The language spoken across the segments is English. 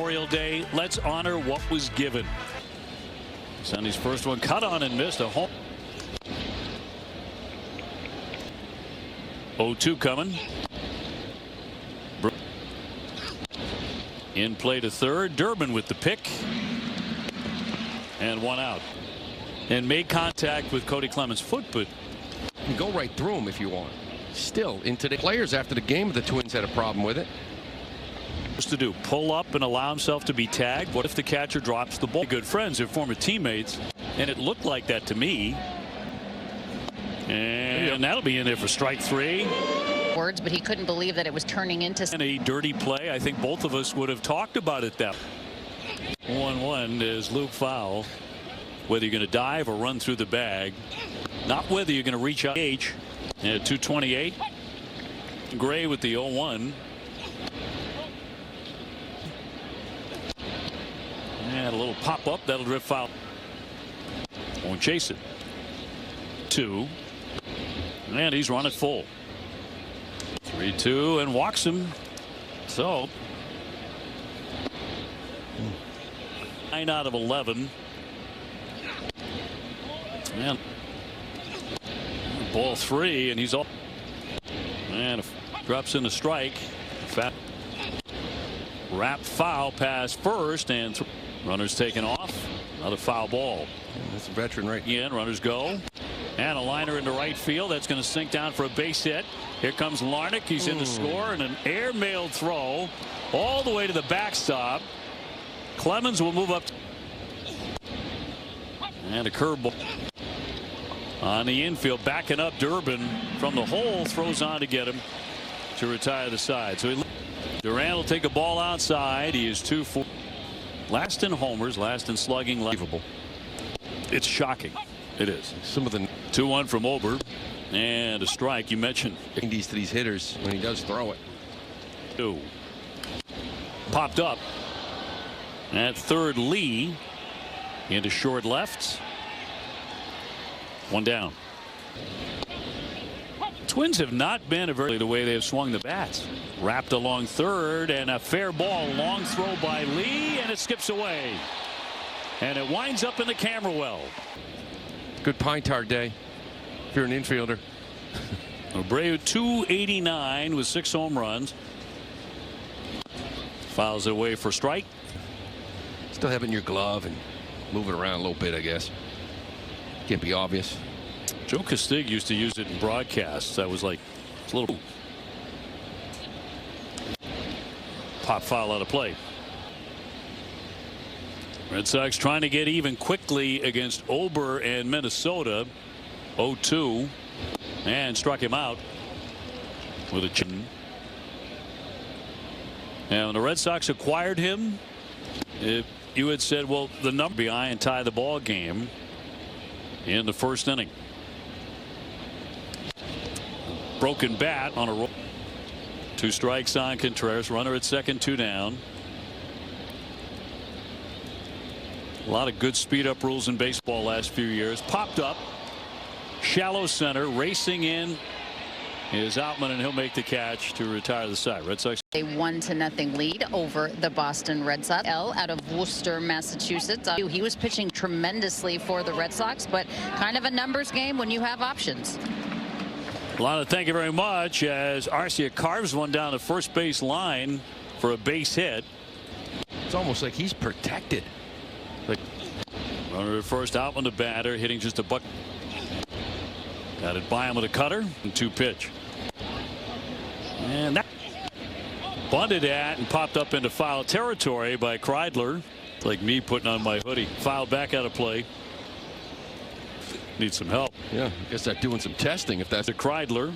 Memorial Day, let's honor what was given. Sunday's first one cut on and missed a home. 0-2 coming. In play to third. Durbin with the pick. And one out. And made contact with Cody Clemens' foot, but you can go right through him if you want. Still, in today, players after the game, the Twins had a problem with it. To do pull up and allow himself to be tagged. What if the catcher drops the ball? Good friends, they're former teammates, and it looked like that to me. And that'll be in there for strike three. Words, but he couldn't believe that it was turning into a dirty play. I think both of us would have talked about it. That 1-1 is Luke foul. Whether you're going to dive or run through the bag, not whether you're going to reach out. H at 228. Gray with the 0-1. And a little pop up that'll drift foul. Won't chase it. 2. And he's run it full. 3-2 and walks him. So 9 out of 11. And ball 3, and he's all. And drops in a strike. Fat wrap foul pass first, and runners taken off. Another foul ball. That's a veteran right here. And runners go. And a liner into right field. That's going to sink down for a base hit. Here comes Larnach. He's in to score, and an air-mailed throw all the way to the backstop. Clemens will move up. And a curveball on the infield, backing up. Durbin from the hole throws on to get him to retire the side. So Durant will take a ball outside. He is 2-4. Last in homers, last in slugging. Unbelievable. It's shocking. It is. Some of the 2-1 from Ober, and a strike. You mentioned these to these hitters when he does throw it. 2 popped up at third. Lee into short left. 1 down. Twins have not been the way they have swung the bats. Wrapped along third, and a fair ball. Long throw by Lee, and it skips away. And it winds up in the camera well. Good pine tar day if you're an infielder. Abreu 289 with 6 home runs. Fouls it away for strike. Still have it in your glove and move it around a little bit, I guess. Can't be obvious. Joe Castig used to use it in broadcasts. That was like it's a little pop foul out of play. Red Sox trying to get even quickly against Ober and Minnesota. 0-2 and struck him out with a chin. And when the Red Sox acquired him, if you had said, well, the number behind and tie the ball game in the first inning. Broken bat on a roll. 2 strikes on Contreras. Runner at second, 2 down. A lot of good speed up rules in baseball last few years. Popped up. Shallow center. Racing in is Outman, and he'll make the catch to retire the side. Red Sox. A 1-0 lead over the Boston Red Sox. Out of Worcester, Massachusetts. He was pitching tremendously for the Red Sox, but kind of a numbers game when you have options. Lana, thank you very much, as Arcia carves one down the first base line for a base hit. It's almost like he's protected. Runner at first, out on the batter, hitting just a buck. Got it by him with a cutter and 2 pitch. And that bunted at and popped up into foul territory by Kreidler. It's like me putting on my hoodie. Fouled back out of play. Need some help. Yeah, I guess they're doing some testing if that's a Kreidler.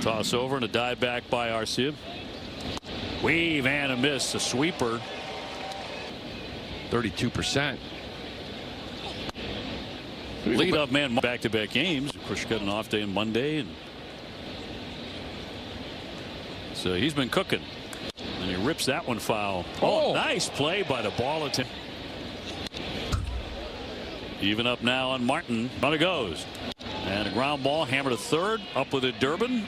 Toss over and a dive back by Arcia. Weave and a miss. A sweeper. 32%. Lead up man back-to-back games. Of course, you got an off day on Monday, and so he's been cooking. And he rips that one foul. Oh, nice play by the ball attempt. Even up now on Martin. Runner goes. And a ground ball hammered to third. Up with it, Durbin.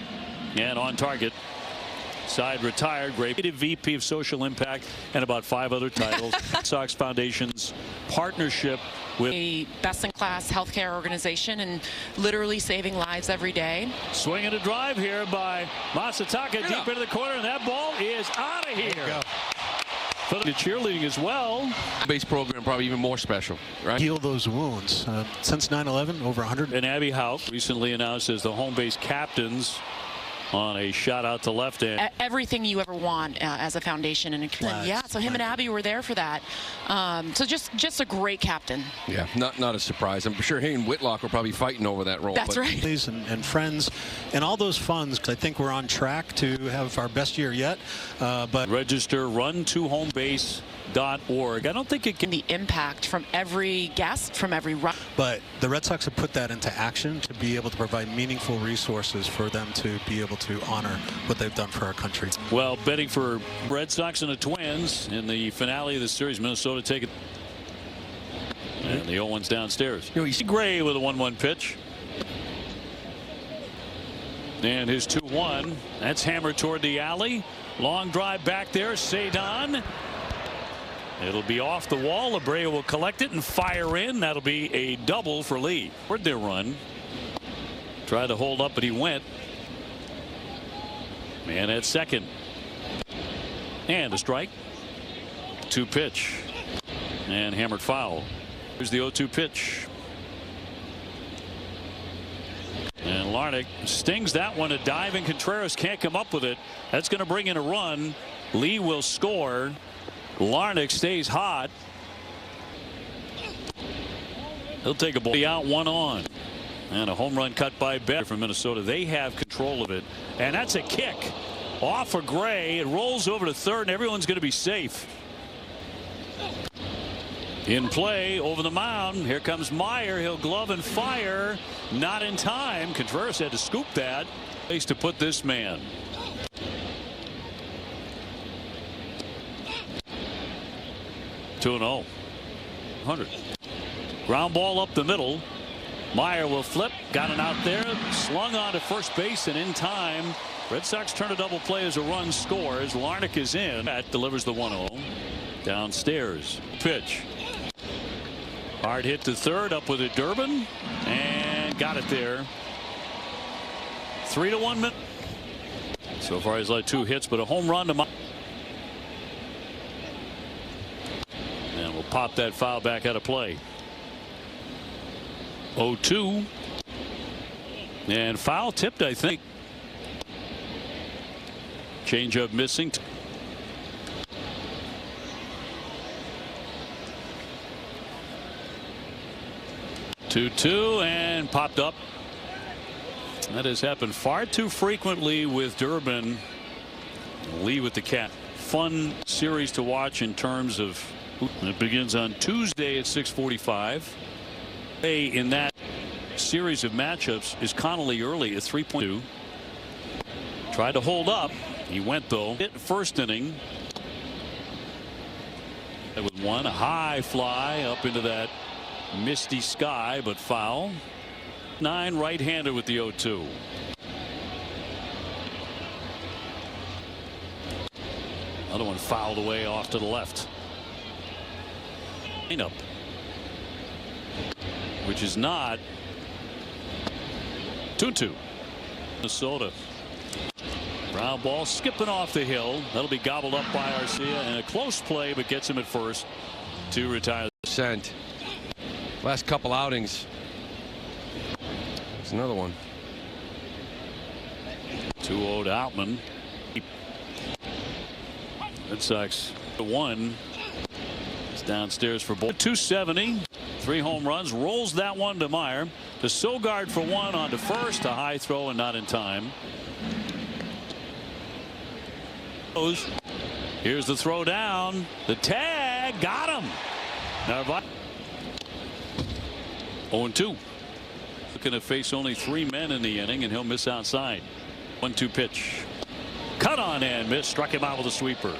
And on target. Side retired. Great VP of Social Impact and about 5 other titles. Sox Foundation's partnership with a best-in-class healthcare organization and literally saving lives every day. Swinging a drive here by Masataka deep into the corner, and that ball is out of here. For the cheerleading as well. Base program probably even more special, right? Heal those wounds. Since 9/11, over 100. And Abby House recently announced as the home base captains on a shot out to left end. Everything you ever want as a foundation, and yeah, so him and Abby were there for that. So just a great captain. Yeah, not a surprise. I'm sure he and Whitlock were probably fighting over that role. That's right. And friends and all those funds. I think we're on track to have our best year yet. But register run2homebase.org. I don't think it can. The impact from every guest, from every run. But the Red Sox have put that into action to be able to provide meaningful resources for them to be able to honor what they've done for our country. Well, betting for Red Sox and the Twins in the finale of the series. Minnesota take it. And the 0-1's downstairs. You see Gray with a 1-1 pitch. And his 2-1. That's hammered toward the alley. Long drive back there. Cedon. It'll be off the wall. Abreu will collect it and fire in. That'll be a double for Lee. Where'd they run? Tried to hold up, but he went. Man at second. And a strike. 2 pitch. And hammered foul. Here's the 0-2 pitch. And Larnach stings that one. A dive, and Contreras can't come up with it. That's going to bring in a run. Lee will score. Larnach stays hot. He'll take a ball out, 1 on. And a home run cut by Bett from Minnesota. They have control of it. And that's a kick off of Gray. It rolls over to third, and everyone's going to be safe. In play over the mound. Here comes Meyer. He'll glove and fire. Not in time. Contreras had to scoop that. Place to put this man. Two 2-0. 100. Ground ball up the middle. Meyer will flip. Got it out there. Slung on to first base, and in time. Red Sox turn a double play as a run scores. Larnach is in. That delivers the 1-0. Downstairs. Pitch. Hard hit to third. Up with it, Durbin. And got it there. 3-1. So far he's let 2 hits, but a home run to Meyer. And we'll pop that foul back out of play. 0-2. And foul tipped, I think. Changeup missing. 2-2 and popped up. That has happened far too frequently with Durbin. Lee with the cat. Fun series to watch in terms of. It begins on Tuesday at 6:45. In that series of matchups is Connolly early at 3.2. Tried to hold up. He went though. Hit first inning. With one, a high fly up into that misty sky, but foul. 9 right-hander with the 0-2. Another one fouled away off to the left. Up, which is not 2-2. Minnesota. Ground ball skipping off the hill. That'll be gobbled up by Arcia, and a close play, but gets him at first to retire. Last couple outings. There's another one. 2-0 to Outman. Red Sox 1. It's downstairs for Bull. 270. 3 home runs. Rolls that one to Meyer. To Sogard for 1 on to first. A high throw and not in time. Here's the throw down. The tag. Got him. Now 0-2. Looking to face only 3 men in the inning, and he'll miss outside. 1-2 pitch. Cut on and miss. Struck him out with a sweeper.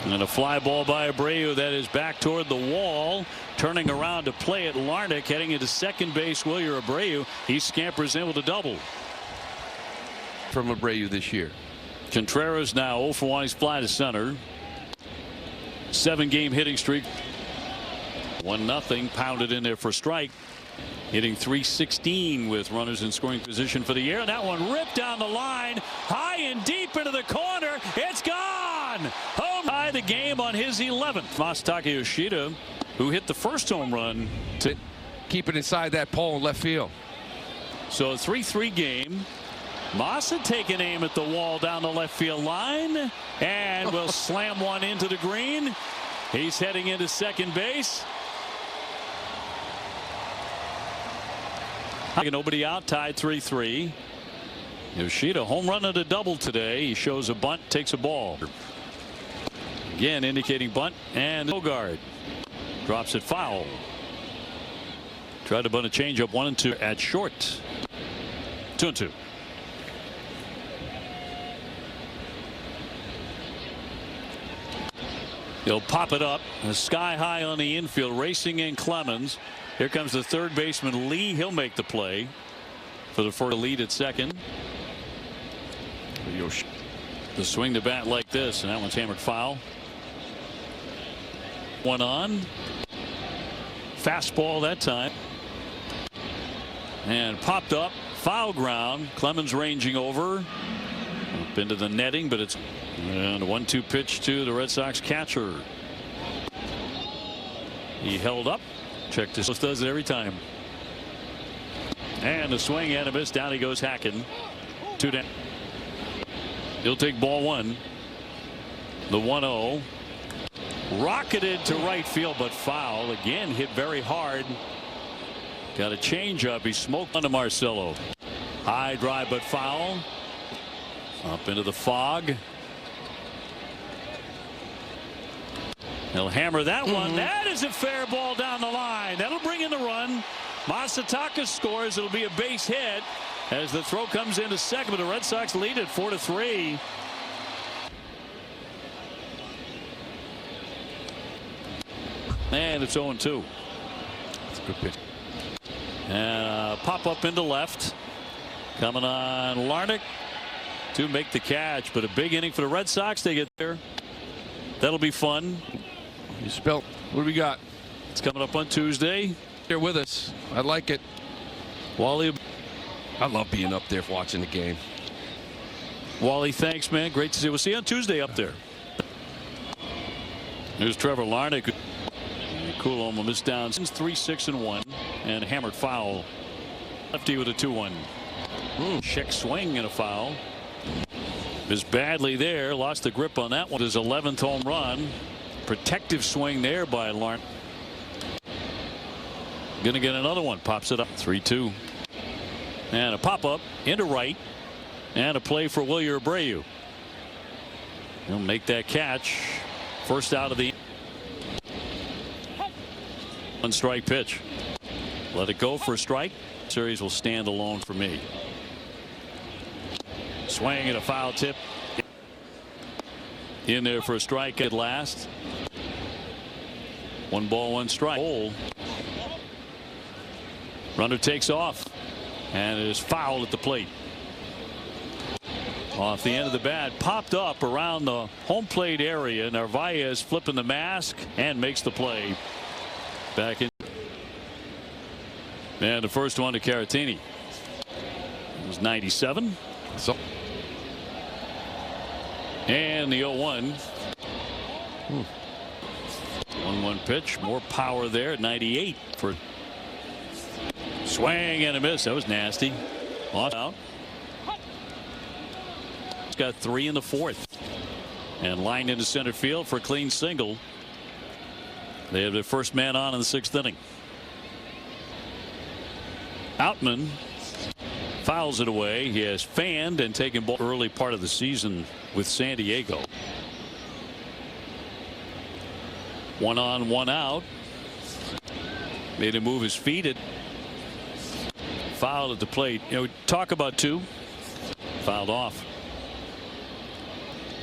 And a fly ball by Abreu that is back toward the wall. Turning around to play it. Larnach heading into second base. Wilyer Abreu. He scampers in with a double. From Abreu this year. Contreras now 0 for 1. He's fly to center. 7-game hitting streak. 1-0. Pounded in there for a strike. Hitting .316 with runners in scoring position for the year. And that one ripped down the line. High and deep into the corner. It's gone. Home by the game on his 11th. Masataka Yoshida, who hit the first home run. To keep it inside that pole in left field. So a 3-3 game. Masa taking aim at the wall down the left field line. And will slam one into the green. He's heading into second base. Nobody out, tied 3-3. Yoshida home run and a double today. He shows a bunt, takes a ball. Again indicating bunt, and Bogard drops it foul. Tried to bunt a changeup 1-2 at short. 2-2. He'll pop it up sky high on the infield, racing in Clemens. Here comes the third baseman Lee. He'll make the play for the first lead at second. The swing to bat like this, and that one's hammered foul. One on. Fastball that time. And popped up. Foul ground. Clemens ranging over. Up into the netting, but it's and a 1-2 pitch to the Red Sox catcher. He held up. Checked his. Does it every time. And a swing and a miss. Down he goes Hacken. 2 down. He'll take ball one. The 1-0. Rocketed to right field, but foul. Again hit very hard. Got a changeup. He smoked onto Marcelo. High drive, but foul. Up into the fog. He'll hammer that one. That is a fair ball down the line. That'll bring in the run. Masataka scores. It'll be a base hit as the throw comes into second, but the Red Sox lead it 4-3. And it's 0-2. That's a good pitch. And pop up into left. Coming on Larnach to make the catch, but a big inning for the Red Sox. They get there. That'll be fun. You spelt. What do we got? It's coming up on Tuesday. Here with us. I like it. Wally. I love being up there watching the game. Wally, thanks, man. Great to see you. We'll see you on Tuesday up there. Here's Trevor Larnach. Coulomb missed down. 3-6-1 and hammered foul. Lefty with a 2-1. Check swing and a foul. Missed badly there. Lost the grip on that one. His 11th home run. Protective swing there by Larnach. Gonna get another one. Pops it up. 3-2. And a pop up into right. And a play for Wilyer Abreu. He'll make that catch. First out of the 1-strike pitch. Let it go for a strike. Series will stand alone for me. Swing and a foul tip. In there for a strike at last. 1 ball, 1 strike. Hole. Runner takes off. And it is fouled at the plate. Off the end of the bat. Popped up around the home plate area. Narvaez flipping the mask and makes the play. Back in. And the first one to Caratini. It was 97. So. And the 0-1. 1-1 pitch. More power there at 98 for swing and a miss. That was nasty. Lost out. He's got 3 in the 4th. And lined into center field for a clean single. They have their first man on in the 6th inning. Outman fouls it away. He has fanned and taken ball early part of the season with San Diego. 1 on, 1 out. Made him move his feet. It fouled at the plate. You know, talk about 2. Fouled off.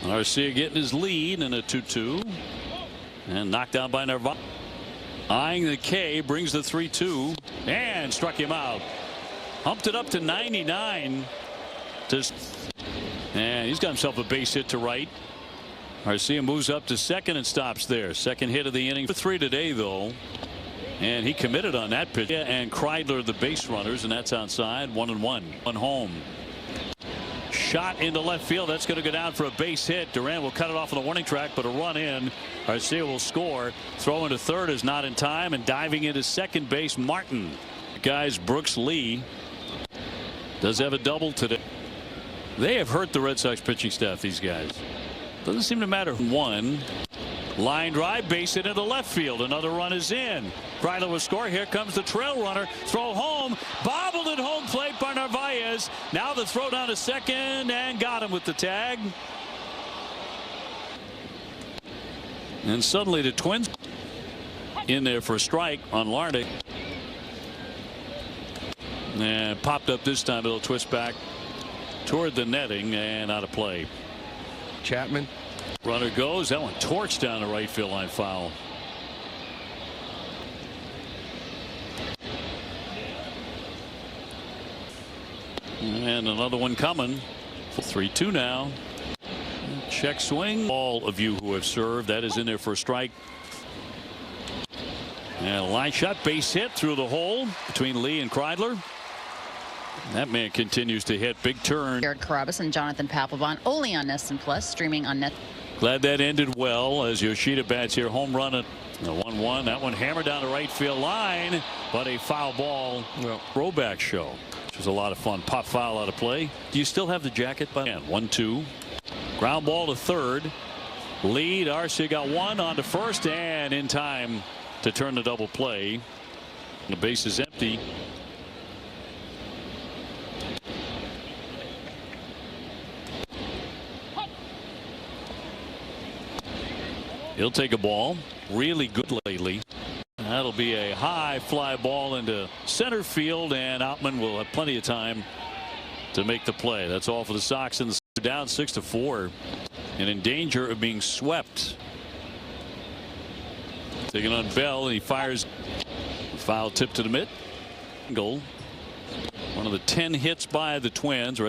Garcia getting his lead in a 2-2 and knocked down by Narvaez. Eyeing the K, brings the 3-2 and struck him out. Humped it up to 99. And he's got himself a base hit to right. Garcia moves up to second and stops there. Second hit of the inning for 3 today, though. And he committed on that pitch. And Kreidler, the base runners, and that's outside. 1-1. One home. Shot into left field. That's going to go down for a base hit. Duran will cut it off on the warning track, but a run in. Garcia will score. Throw into third is not in time, and diving into second base, Martin. Guys, Brooks Lee does have a double today. They have hurt the Red Sox pitching staff, these guys. Doesn't seem to matter. One line drive, base hit into left field. Another run is in. Kreidler will score. Here comes the trail runner. Throw home. Bobbled at home plate by Narvaez. Now the throw down to second and got him with the tag. And suddenly the Twins in there for a strike on Larnach. And popped up this time. It'll twist back toward the netting and out of play. Chapman. Runner goes. That one torched down the right field line, foul. And another one coming. 3-2 now. Check swing. All of you who have served, that is in there for a strike. And a line shot, base hit through the hole between Lee and Kreidler. That man continues to hit. Big turn. Jared Carabas and Jonathan Papelbon only on NESN Plus, streaming on Net. Glad that ended well as Yoshida bats here. Home run at the 1-1. That one hammered down the right field line, but a foul ball. Well, throwback show, which was a lot of fun. Pop foul out of play. Do you still have the jacket by hand? 1-2. Ground ball to third. Lead. Arcia got one on to first and in time to turn the double play. The base is empty. He'll take a ball. Really good lately. That'll be a high fly ball into center field, and Outman will have plenty of time to make the play. That's all for the Sox, and the down 6-4 and in danger of being swept. Taking on Bell, and he fires. Foul tip to the mid. Goal. One of the 10 hits by the Twins.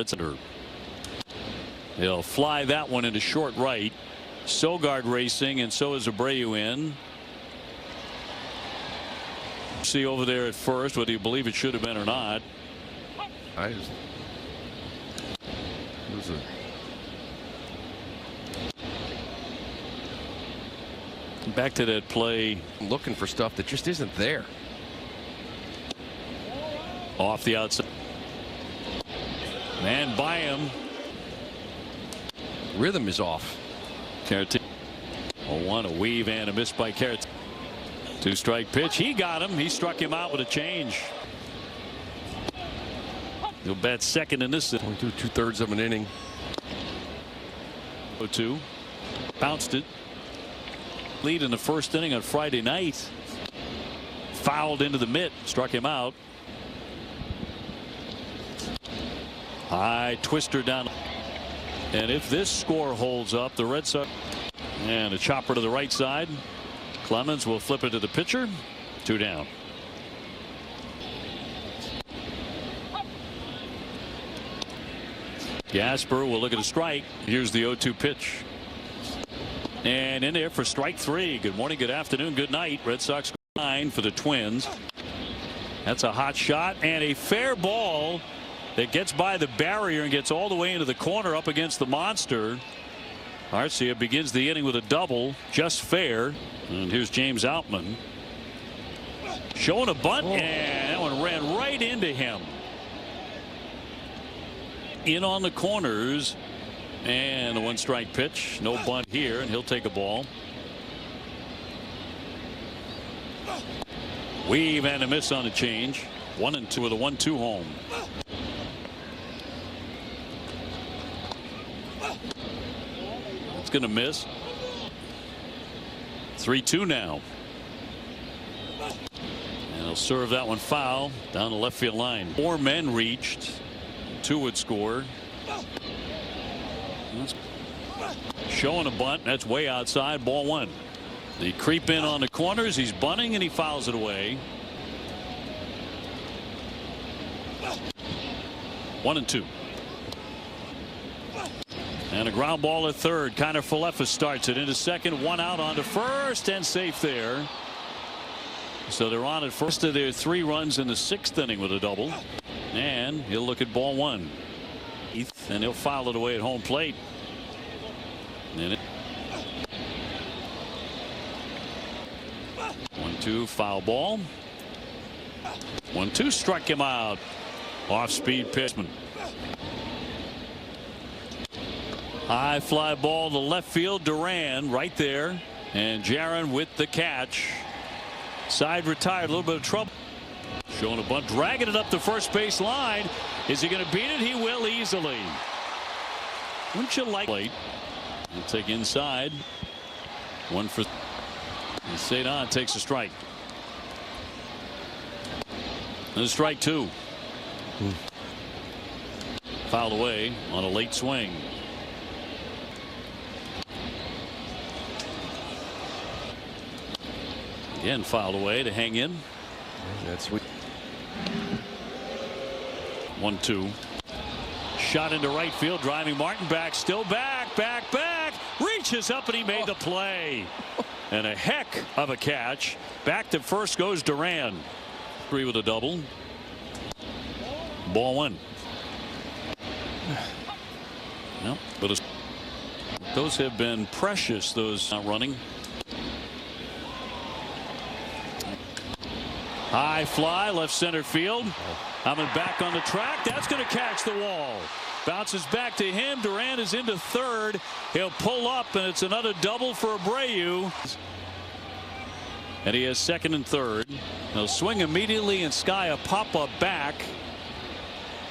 They'll fly that one into short right. Sogard racing, and so is Abreu in. See over there at first whether you believe it should have been or not. Back to that play. I'm looking for stuff that just isn't there. Off the outside. Man by him. Rhythm is off. Carrot. A one, a weave, and a miss by Carrot. 2-strike pitch. He got him. He struck him out with a change. He'll bat second in this. Only 2/3 of an inning. 0-2. Bounced it. Lead in the first inning on Friday night. Fouled into the mitt. Struck him out. High twister down. And if this score holds up, the Red Sox, and a chopper to the right side. Clemens will flip it to the pitcher. 2 down. Gasper will look at a strike. Here's the 0-2 pitch. And in there for strike 3. Good morning, good afternoon, good night. Red Sox 9 for the Twins. That's a hot shot and a fair ball that gets by the barrier and gets all the way into the corner up against the monster. Arcia begins the inning with a double, just fair. And here's James Outman showing a bunt, and that one ran right into him. In on the corners, and a 1-strike pitch. No bunt here, and he'll take a ball. Weave and a miss on a change. 1-2 with a 1-2 home. It's going to miss. 3-2 now. And he'll serve that one foul down the left field line. 4 men reached. 2 would score. Showing a bunt. That's way outside. Ball one. The creep in on the corners. He's bunting and he fouls it away. 1-2. And a ground ball at third. Connor Falefa starts it into second. One out onto first and safe there. So they're on at first of their 3 runs in the 6th inning with a double. And he'll look at ball one. And he'll foul it away at home plate. And 1-2 foul ball. 1-2 struck him out. Off speed pitchman. High fly ball to left field. Duran right there. And Jaron with the catch. Side retired. A little bit of trouble. Showing a bunt. Dragging it up the first base line. Is he going to beat it? He will easily. Wouldn't you like late? He'll take inside. One for. And Cedon takes a strike. And a strike 2. Fouled away on a late swing. Again fouled away to hang in. That's sweet. 1-2. Shot into right field. Driving Martin back. Still back. Reaches up and he made the play. And a heck of a catch. Back to first goes Duran. 3 with a double. Ball one. No, but those have been precious. Those not running. High fly left center field. Coming back on the track. That's going to catch the wall. Bounces back to him. Duran is into third. He'll pull up and it's another double for Abreu. And he has second and third. He'll swing immediately and sky a pop-up back.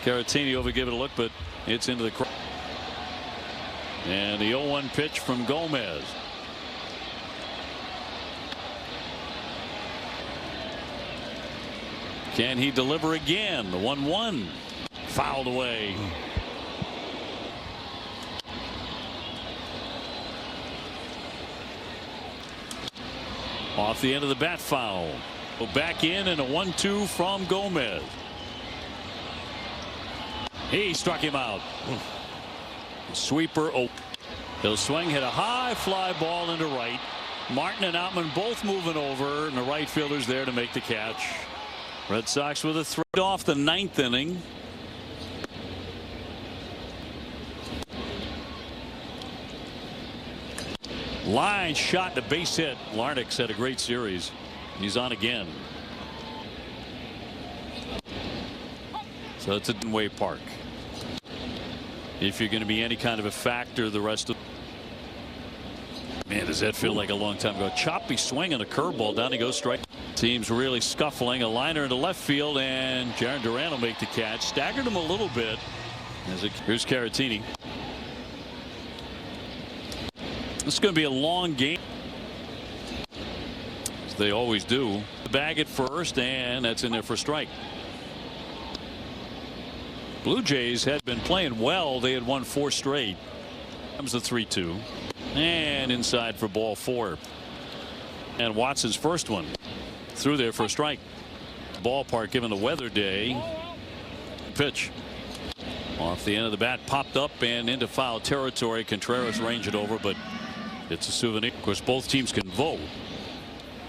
Caratini over give it a look, but it's into the crowd. And the 0-1 pitch from Gomez. Can he deliver again? The 1-1 fouled away. Off the end of the bat foul. Go back in and a 1-2 from Gomez. He struck him out. Sweeper. Oh, he'll swing, hit a high fly ball into right. Martin and Outman both moving over, and the right fielder's there to make the catch. Red Sox with a threat off the 9th inning. Line shot to base hit. Larnix had a great series. He's on again. So it's at Way Park. If you're going to be any kind of a factor the rest of. Man, does that feel like a long time ago. Choppy swing and a curveball. Down he goes strike. Team's really scuffling. A liner into left field, and Jaron Duran will make the catch. Staggered him a little bit. Here's Caratini. This is going to be a long game. As they always do. Bag at first, and that's in there for a strike. Blue Jays had been playing well. They had won 4 straight. Comes the 3-2. And inside for ball 4. And Watson's first one. Through there for a strike. Ballpark given the weather day. Pitch. Off the end of the bat. Popped up and into foul territory. Contreras ranged it over, but it's a souvenir. Of course, both teams can vote.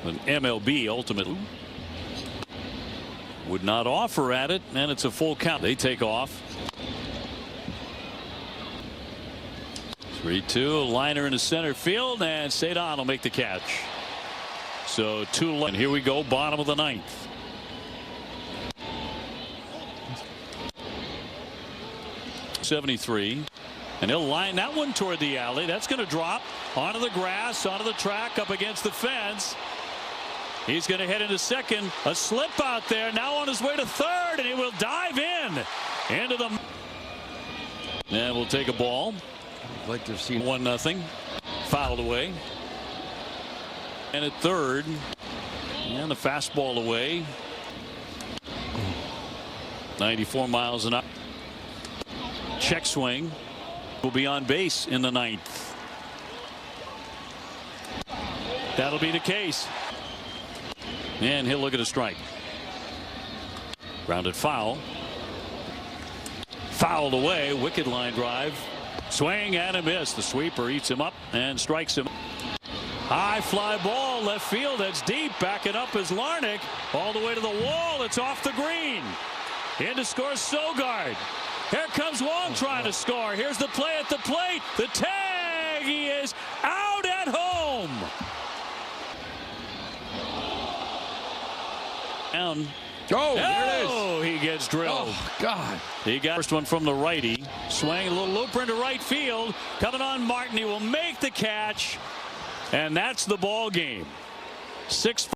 But MLB ultimately would not offer at it, and it's a full count. They take off. 3-2, liner into center field, and Cedon will make the catch. So 2 and here we go, bottom of the 9th. '73, and he'll line that one toward the alley. That's going to drop onto the grass, onto the track, up against the fence. He's going to head into second. A slip out there. Now on his way to third, and he will dive in into the. And we'll take a ball. I'd like to have seen 1-0. Fouled away. And at third, and the fastball away. 94 miles an hour. Check swing. Will be on base in the 9th. That'll be the case. And he'll look at a strike. Grounded foul. Fouled away. Wicked line drive. Swing and a miss. The sweeper eats him up and strikes him. High fly ball left field. That's deep. Backing up is Larnach. All the way to the wall. It's off the green. In to score Sogard. Here comes Wong trying to score. Here's the play at the plate. The tag. He is out at home. Down. Oh, there it is. Oh, he gets drilled. Oh, God. He got first one from the righty. Swing a little looper into right field. Coming on Martin. He will make the catch. And that's the ball game. 6